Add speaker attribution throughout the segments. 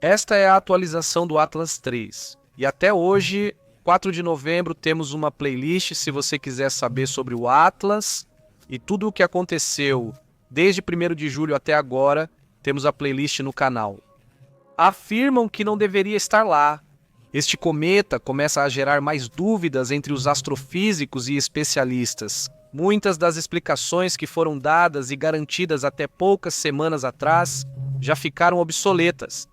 Speaker 1: Esta é a atualização do Atlas 3. E até hoje, 4 de novembro, temos uma playlist se você quiser saber sobre o Atlas e tudo o que aconteceu desde 1º de julho até agora, temos a playlist no canal. Afirmam que não deveria estar lá. Este cometa começa a gerar mais dúvidas entre os astrofísicos e especialistas. Muitas das explicações que foram dadas e garantidas até poucas semanas atrás já ficaram obsoletas.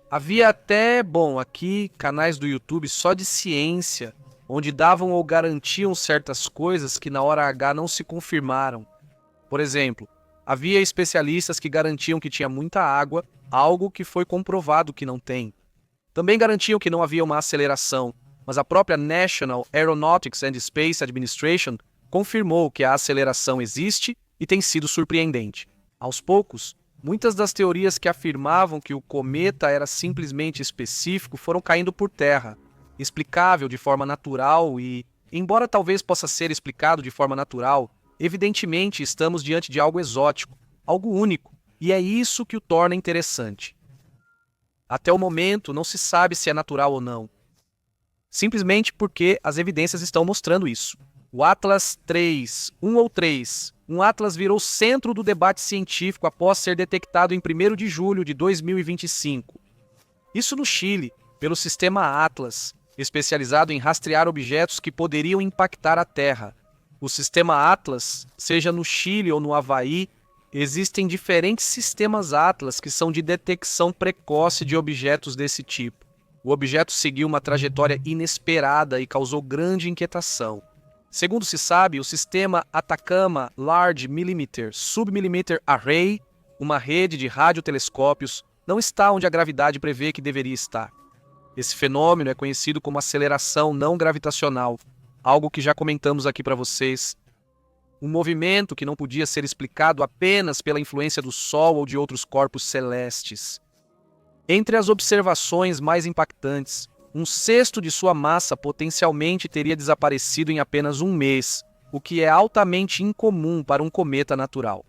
Speaker 1: Havia até, aqui, canais do YouTube só de ciência, onde davam ou garantiam certas coisas que na hora H não se confirmaram. Por exemplo, havia especialistas que garantiam que tinha muita água, algo que foi comprovado que não tem. Também garantiam que não havia uma aceleração, mas a própria National Aeronautics and Space Administration confirmou que a aceleração existe e tem sido surpreendente. Aos poucos, muitas das teorias que afirmavam que o cometa era simplesmente específico foram caindo por terra, explicável de forma natural e, embora talvez possa ser explicado de forma natural, evidentemente estamos diante de algo exótico, algo único, e é isso que o torna interessante. Até o momento, não se sabe se é natural ou não. Simplesmente porque as evidências estão mostrando isso. O Atlas 3, 1 ou 3, um Atlas virou centro do debate científico após ser detectado em 1º de julho de 2025. Isso no Chile, pelo sistema Atlas, especializado em rastrear objetos que poderiam impactar a Terra. O sistema Atlas, seja no Chile ou no Havaí, existem diferentes sistemas Atlas que são de detecção precoce de objetos desse tipo. O objeto seguiu uma trajetória inesperada e causou grande inquietação. Segundo se sabe, o sistema Atacama Large Millimeter Submillimeter Array, uma rede de radiotelescópios, não está onde a gravidade prevê que deveria estar. Esse fenômeno é conhecido como aceleração não gravitacional, algo que já comentamos aqui para vocês. Um movimento que não podia ser explicado apenas pela influência do Sol ou de outros corpos celestes. Entre as observações mais impactantes, 1/6 de sua massa potencialmente teria desaparecido em apenas um mês, o que é altamente incomum para um cometa natural.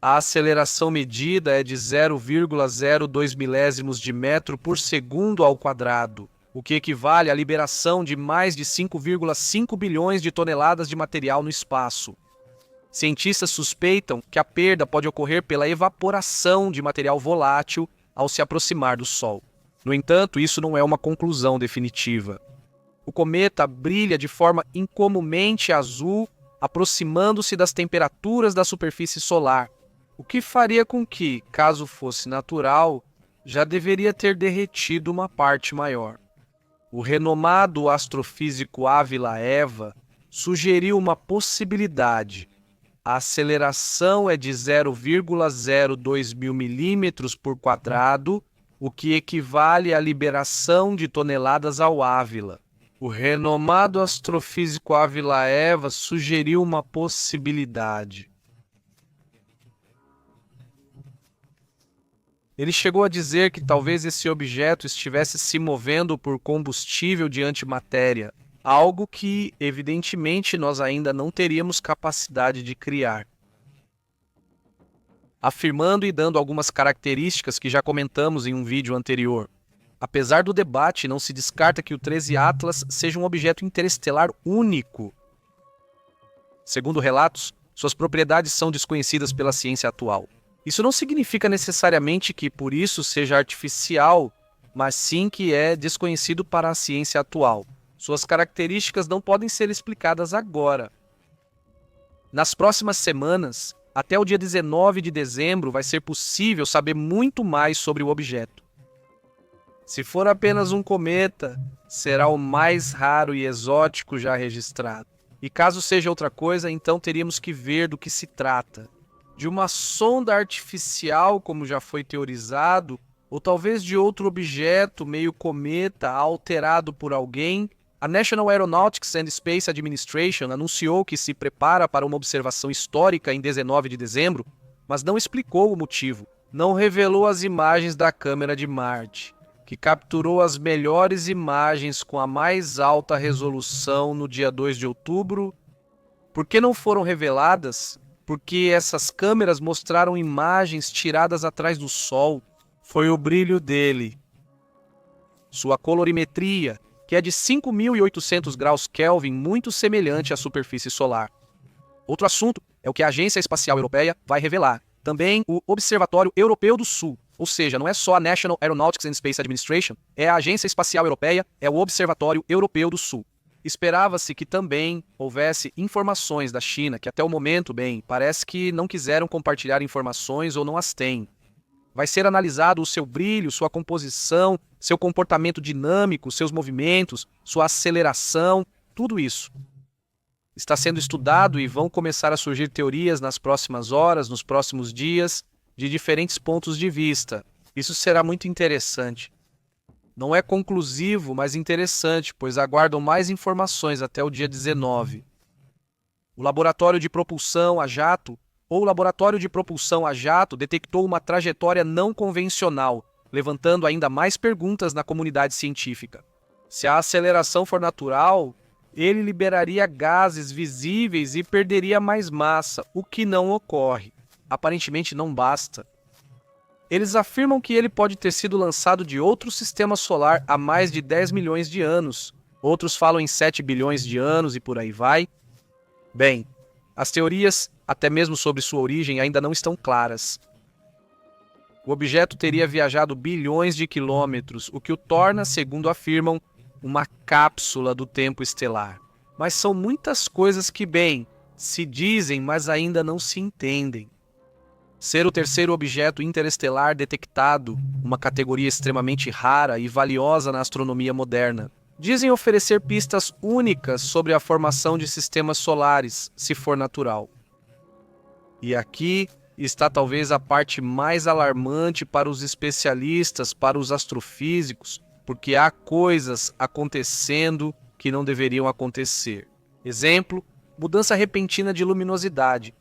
Speaker 1: A aceleração medida é de 0,02 milésimos de metro por segundo ao quadrado, o que equivale à liberação de mais de 5,5 bilhões de toneladas de material no espaço. Cientistas suspeitam que a perda pode ocorrer pela evaporação de material volátil ao se aproximar do Sol. No entanto, isso não é uma conclusão definitiva. O cometa brilha de forma incomumente azul, aproximando-se das temperaturas da superfície solar, o que faria com que, caso fosse natural, já deveria ter derretido uma parte maior. O renomado astrofísico Ávila Eva sugeriu uma possibilidade. A aceleração é de 0,02 mil milímetros por quadrado, o que equivale à liberação de toneladas ao Ávila. O renomado astrofísico Ávila Eva sugeriu uma possibilidade. Ele chegou a dizer que talvez esse objeto estivesse se movendo por combustível de antimatéria, algo que, evidentemente, nós ainda não teríamos capacidade de criar. Afirmando e dando algumas características que já comentamos em um vídeo anterior. Apesar do debate, não se descarta que o 13 Atlas seja um objeto interestelar único. Segundo relatos, suas propriedades são desconhecidas pela ciência atual. Isso não significa necessariamente que por isso seja artificial, mas sim que é desconhecido para a ciência atual. Suas características não podem ser explicadas agora. Nas próximas semanas, até o dia 19 de dezembro, vai ser possível saber muito mais sobre o objeto. Se for apenas um cometa, será o mais raro e exótico já registrado. E caso seja outra coisa, então teríamos que ver do que se trata. De uma sonda artificial, como já foi teorizado, ou talvez de outro objeto meio cometa alterado por alguém. A National Aeronautics and Space Administration anunciou que se prepara para uma observação histórica em 19 de dezembro, mas não explicou o motivo. Não revelou as imagens da câmera de Marte, que capturou as melhores imagens com a mais alta resolução no dia 2 de outubro. Por que não foram reveladas? Porque essas câmeras mostraram imagens tiradas atrás do Sol, foi o brilho dele. Sua colorimetria, que é de 5.800 graus Kelvin, muito semelhante à superfície solar. Outro assunto é o que a Agência Espacial Europeia vai revelar. Também o Observatório Europeu do Sul, ou seja, não é só a National Aeronautics and Space Administration, é a Agência Espacial Europeia, é o Observatório Europeu do Sul. Esperava-se que também houvesse informações da China, que até o momento, parece que não quiseram compartilhar informações ou não as têm. Vai ser analisado o seu brilho, sua composição, seu comportamento dinâmico, seus movimentos, sua aceleração, tudo isso. Está sendo estudado e vão começar a surgir teorias nas próximas horas, nos próximos dias, de diferentes pontos de vista. Isso será muito interessante. Não é conclusivo, mas interessante, pois aguardam mais informações até o dia 19. O laboratório de propulsão a jato, detectou uma trajetória não convencional, levantando ainda mais perguntas na comunidade científica. Se a aceleração for natural, ele liberaria gases visíveis e perderia mais massa, o que não ocorre. Aparentemente não basta. Eles afirmam que ele pode ter sido lançado de outro sistema solar há mais de 10 milhões de anos. Outros falam em 7 bilhões de anos e por aí vai. Bem, as teorias, até mesmo sobre sua origem, ainda não estão claras. O objeto teria viajado bilhões de quilômetros, o que o torna, segundo afirmam, uma cápsula do tempo estelar. Mas são muitas coisas que, se dizem, mas ainda não se entendem. Ser o terceiro objeto interestelar detectado, uma categoria extremamente rara e valiosa na astronomia moderna. Dizem oferecer pistas únicas sobre a formação de sistemas solares, se for natural. E aqui está talvez a parte mais alarmante para os especialistas, para os astrofísicos, porque há coisas acontecendo que não deveriam acontecer. Exemplo, mudança repentina de luminosidade.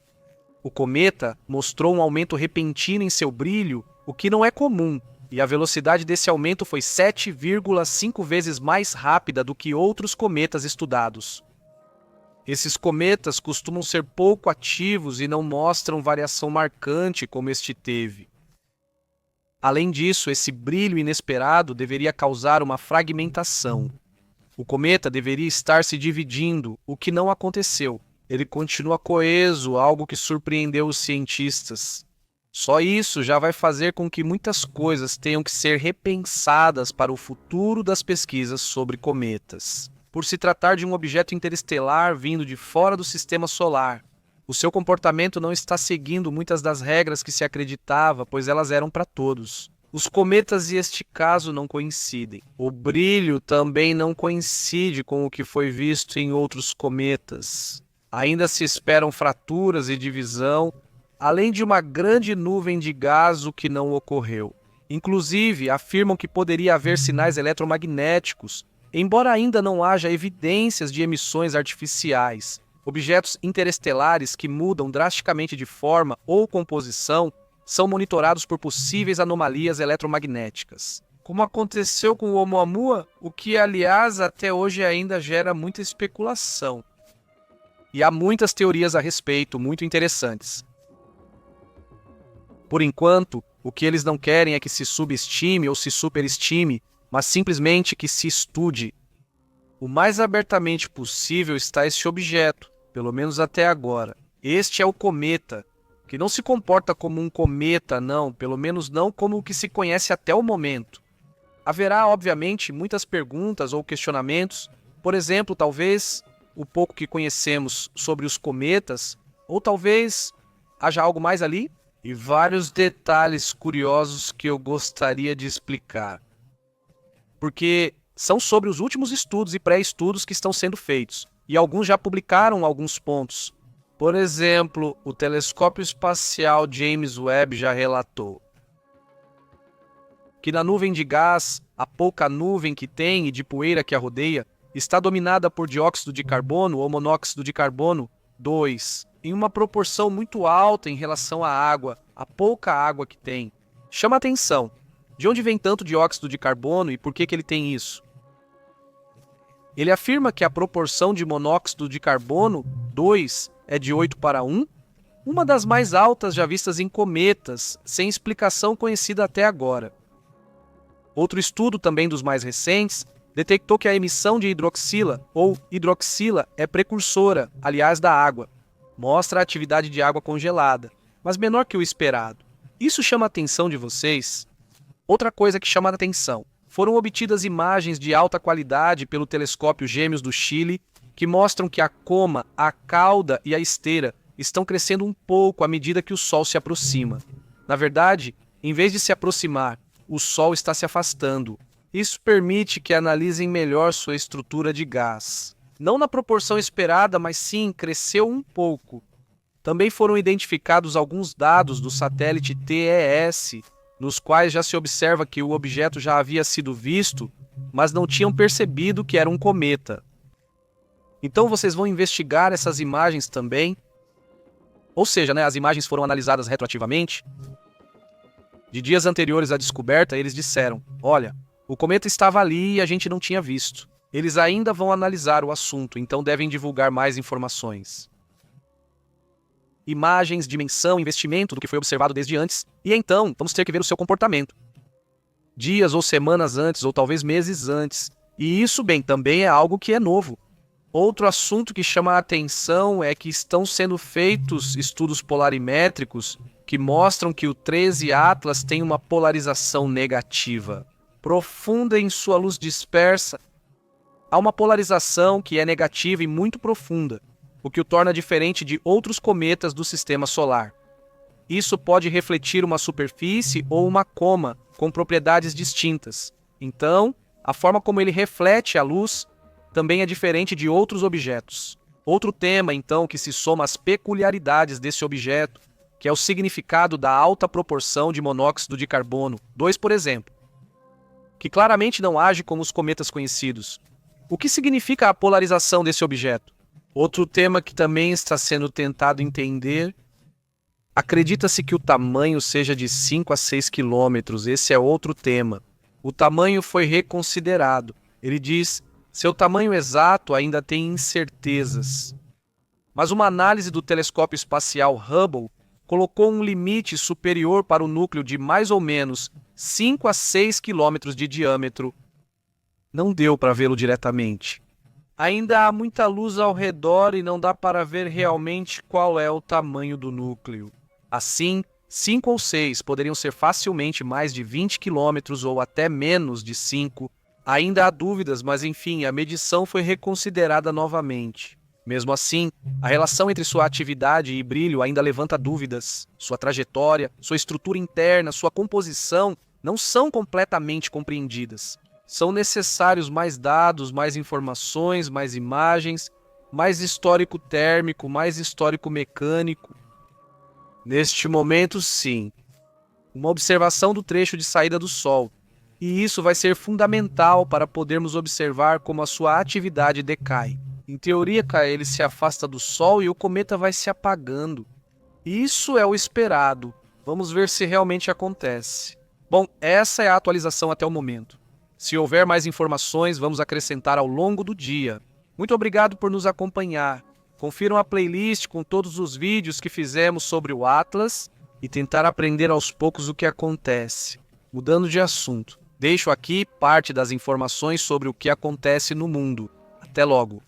Speaker 1: O cometa mostrou um aumento repentino em seu brilho, o que não é comum, e a velocidade desse aumento foi 7,5 vezes mais rápida do que outros cometas estudados. Esses cometas costumam ser pouco ativos e não mostram variação marcante como este teve. Além disso, esse brilho inesperado deveria causar uma fragmentação. O cometa deveria estar se dividindo, o que não aconteceu. Ele continua coeso, algo que surpreendeu os cientistas. Só isso já vai fazer com que muitas coisas tenham que ser repensadas para o futuro das pesquisas sobre cometas. Por se tratar de um objeto interestelar vindo de fora do sistema solar, o seu comportamento não está seguindo muitas das regras que se acreditava, pois elas eram para todos. Os cometas e este caso não coincidem. O brilho também não coincide com o que foi visto em outros cometas. Ainda se esperam fraturas e divisão, além de uma grande nuvem de gás, o que não ocorreu. Inclusive, afirmam que poderia haver sinais eletromagnéticos, embora ainda não haja evidências de emissões artificiais. Objetos interestelares que mudam drasticamente de forma ou composição são monitorados por possíveis anomalias eletromagnéticas. Como aconteceu com o Oumuamua, o que, aliás, até hoje ainda gera muita especulação. E há muitas teorias a respeito, muito interessantes. Por enquanto, o que eles não querem é que se subestime ou se superestime, mas simplesmente que se estude. O mais abertamente possível está este objeto, pelo menos até agora. Este é o cometa, que não se comporta como um cometa, não, pelo menos não como o que se conhece até o momento. Haverá, obviamente, muitas perguntas ou questionamentos, por exemplo, talvez o pouco que conhecemos sobre os cometas, ou talvez haja algo mais ali, e vários detalhes curiosos que eu gostaria de explicar. Porque são sobre os últimos estudos e pré-estudos que estão sendo feitos, e alguns já publicaram alguns pontos. Por exemplo, o telescópio espacial James Webb já relatou que na nuvem de gás, a pouca nuvem que tem e de poeira que a rodeia, está dominada por dióxido de carbono ou monóxido de carbono 2, em uma proporção muito alta em relação à água, a pouca água que tem. Chama a atenção. De onde vem tanto dióxido de carbono e por que ele tem isso? Ele afirma que a proporção de monóxido de carbono 2 é de 8:1, uma das mais altas já vistas em cometas, sem explicação conhecida até agora. Outro estudo, também dos mais recentes, detectou que a emissão de hidroxila ou hidroxila é precursora, aliás, da água. Mostra a atividade de água congelada, mas menor que o esperado. Isso chama a atenção de vocês? Outra coisa que chama a atenção: foram obtidas imagens de alta qualidade pelo telescópio Gêmeos do Chile, que mostram que a coma, a cauda e a esteira estão crescendo um pouco à medida que o Sol se aproxima. Na verdade, em vez de se aproximar, o Sol está se afastando. Isso permite que analisem melhor sua estrutura de gás. Não na proporção esperada, mas sim cresceu um pouco. Também foram identificados alguns dados do satélite TES, nos quais já se observa que o objeto já havia sido visto, mas não tinham percebido que era um cometa. Então vocês vão investigar essas imagens também. Ou seja, as imagens foram analisadas retroativamente. De dias anteriores à descoberta, eles disseram: olha, o cometa estava ali e a gente não tinha visto. Eles ainda vão analisar o assunto, então devem divulgar mais informações. Imagens, dimensão, investimento do que foi observado desde antes, e então vamos ter que ver o seu comportamento. Dias ou semanas antes, ou talvez meses antes. E isso, bem, também é algo que é novo. Outro assunto que chama a atenção é que estão sendo feitos estudos polarimétricos que mostram que o 13 Atlas tem uma polarização negativa, profunda em sua luz dispersa. Há uma polarização que é negativa e muito profunda, o que o torna diferente de outros cometas do sistema solar. Isso pode refletir uma superfície ou uma coma com propriedades distintas. Então, a forma como ele reflete a luz também é diferente de outros objetos. Outro tema, então, que se soma às peculiaridades desse objeto, que é o significado da alta proporção de monóxido de carbono, 2, por exemplo, que claramente não age como os cometas conhecidos. O que significa a polarização desse objeto? Outro tema que também está sendo tentado entender: acredita-se que o tamanho seja de 5 a 6 quilômetros. Esse é outro tema. O tamanho foi reconsiderado. Ele diz: seu tamanho exato ainda tem incertezas. Mas uma análise do telescópio espacial Hubble colocou um limite superior para o núcleo de mais ou menos 5 a 6 quilômetros de diâmetro. Não deu para vê-lo diretamente. Ainda há muita luz ao redor e não dá para ver realmente qual é o tamanho do núcleo. Assim, 5 ou 6 poderiam ser facilmente mais de 20 quilômetros ou até menos de 5. Ainda há dúvidas, mas enfim, a medição foi reconsiderada novamente. Mesmo assim, a relação entre sua atividade e brilho ainda levanta dúvidas. Sua trajetória, sua estrutura interna, sua composição não são completamente compreendidas. São necessários mais dados, mais informações, mais imagens, mais histórico térmico, mais histórico mecânico. Neste momento, sim, uma observação do trecho de saída do Sol. E isso vai ser fundamental para podermos observar como a sua atividade decai. Em teoria, ele se afasta do Sol e o cometa vai se apagando. Isso é o esperado. Vamos ver se realmente acontece. Bom, essa é a atualização até o momento. Se houver mais informações, vamos acrescentar ao longo do dia. Muito obrigado por nos acompanhar. Confiram a playlist com todos os vídeos que fizemos sobre o Atlas e tentar aprender aos poucos o que acontece. Mudando de assunto, deixo aqui parte das informações sobre o que acontece no mundo. Até logo!